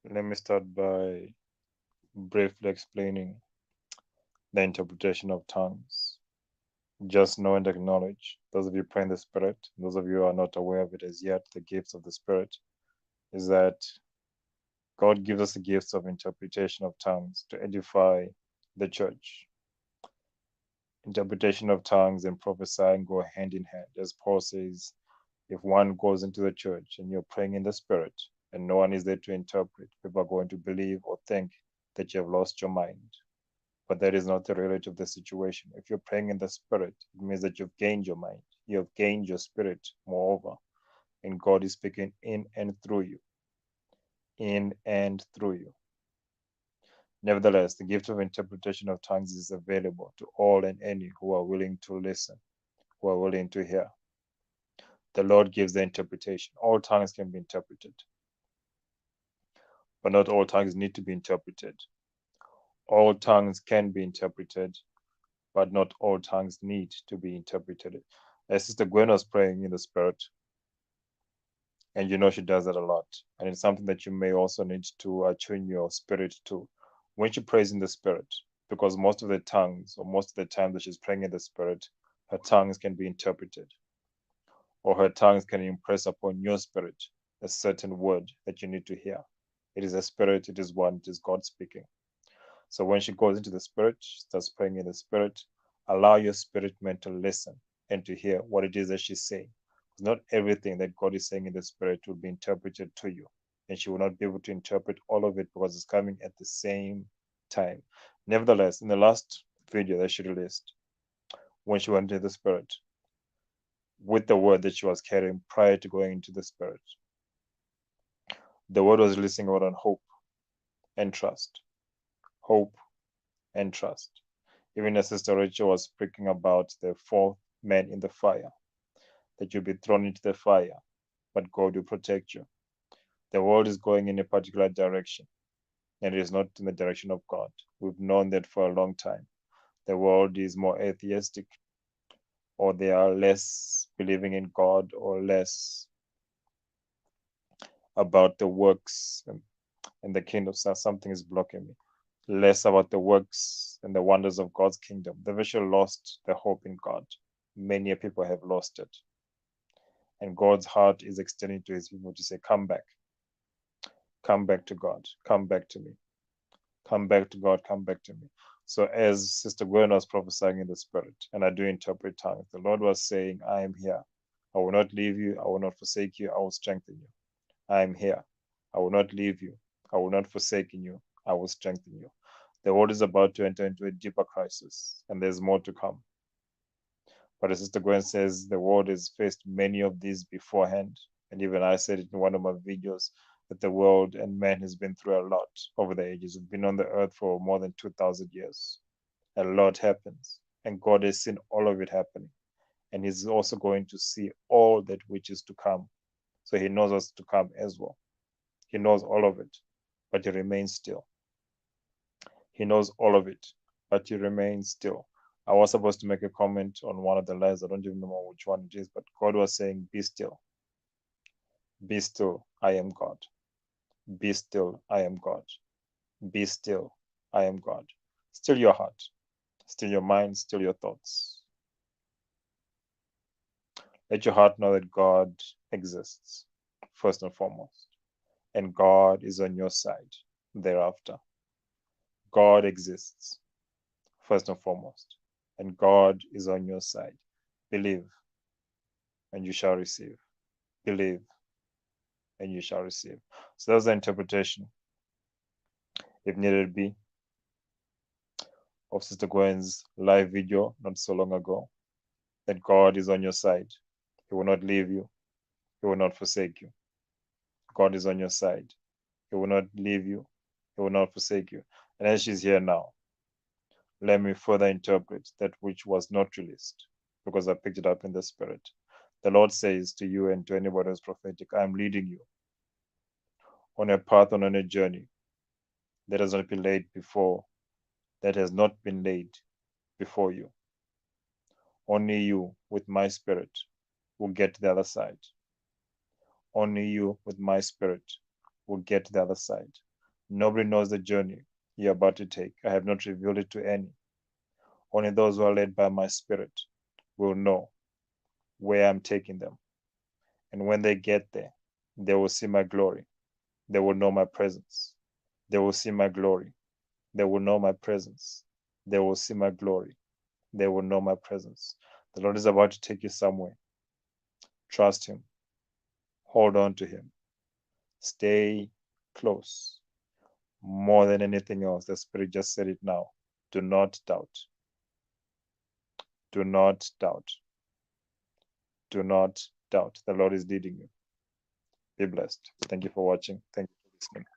Let me start by briefly explaining the interpretation of tongues. Just know and acknowledge, those of you pray in the Spirit, those of you who are not aware of it as yet, the gifts of the Spirit, is that God gives us the gifts of interpretation of tongues to edify the church. Interpretation of tongues and prophesying go hand in hand. As Paul says, if one goes into the church and you're praying in the Spirit and no one is there to interpret, people are going to believe or think that you have lost your mind. But that is not the reality of the situation. If you're praying in the Spirit, it means that you've gained your mind, you have gained your spirit, moreover, and God is speaking in and through you. In and through you. Nevertheless, the gift of interpretation of tongues is available to all and any who are willing to listen, who are willing to hear. The Lord gives the interpretation. All tongues can be interpreted, but not all tongues need to be interpreted. All tongues can be interpreted, but not all tongues need to be interpreted. As Sister Gwen was praying in the Spirit, and you know she does that a lot, and it's something that you may also need to attune your spirit to. When she prays in the Spirit, because most of the tongues, or most of the time that she's praying in the Spirit, her tongues can be interpreted, or her tongues can impress upon your spirit a certain word that you need to hear. It is a spirit, it is one, it is God speaking. So when she goes into the Spirit, she starts praying in the Spirit, allow your spirit man to listen and to hear what it is that she's saying. Because not everything that God is saying in the Spirit will be interpreted to you. And she will not be able to interpret all of it because it's coming at the same time. Nevertheless, in the last video that she released, when she went into the Spirit, with the word that she was carrying prior to going into the Spirit, the word was releasing out on hope and trust. Hope and trust. Even as Sister Rachel was speaking about the fourth man in the fire, that you'll be thrown into the fire, but God will protect you. The world is going in a particular direction, and it is not in the direction of God. We've known that for a long time. The world is more atheistic, or they are less believing in God, or less about the works and the kingdom. So something is blocking me. Less about the works and the wonders of God's kingdom. They've actually lost the hope in God. Many people have lost it. And God's heart is extending to his people to say, come back to God, come back to me, come back to God, come back to me. So as Sister Gwen was prophesying in the Spirit, and I do interpret tongues, the Lord was saying, I am here. I will not leave you. I will not forsake you. I will strengthen you. I am here. I will not leave you. I will not forsake you. I will strengthen you. The world is about to enter into a deeper crisis, and there's more to come. But as Sister Gwen says, the world has faced many of these beforehand. And even I said it in one of my videos that the world and man has been through a lot over the ages. We've been on the earth for more than 2,000 years. A lot happens. And God has seen all of it happening. And He's also going to see all that which is to come. So He knows what's to come as well. He knows all of it, but He remains still. He knows all of it, but He remains still. I was supposed to make a comment on one of the lives. I don't even know which one it is, but God was saying, be still. Be still. I am God. Be still. I am God. Be still. I am God. Still your heart. Still your mind. Still your thoughts. Let your heart know that God exists, first and foremost, and God is on your side thereafter. God exists, first and foremost, and God is on your side. Believe, and you shall receive. Believe, and you shall receive. So that's the interpretation, if needed be, of Sister Gwen's live video not so long ago, that God is on your side. He will not leave you. He will not forsake you. God is on your side. He will not leave you. He will not forsake you. And as she's here now, let me further interpret that which was not released, because I picked it up in the Spirit. The Lord says to you and to anybody who's prophetic, I am leading you on a path and on a journey that has not been laid before, that has not been laid before you. Only you with my Spirit will get to the other side. Only you with my Spirit will get to the other side. Nobody knows the journey you're about to take. I have not revealed it to any. Only those who are led by my Spirit will know where I'm taking them. And when they get there, they will see my glory. They will know my presence. They will see my glory. They will know my presence. They will see my glory. They will know my presence. The Lord is about to take you somewhere. Trust Him. Hold on to Him. Stay close. More than anything else, the Spirit just said it now. Do not doubt. Do not doubt. Do not doubt. The Lord is leading you. Be blessed. Thank you for watching. Thank you for listening.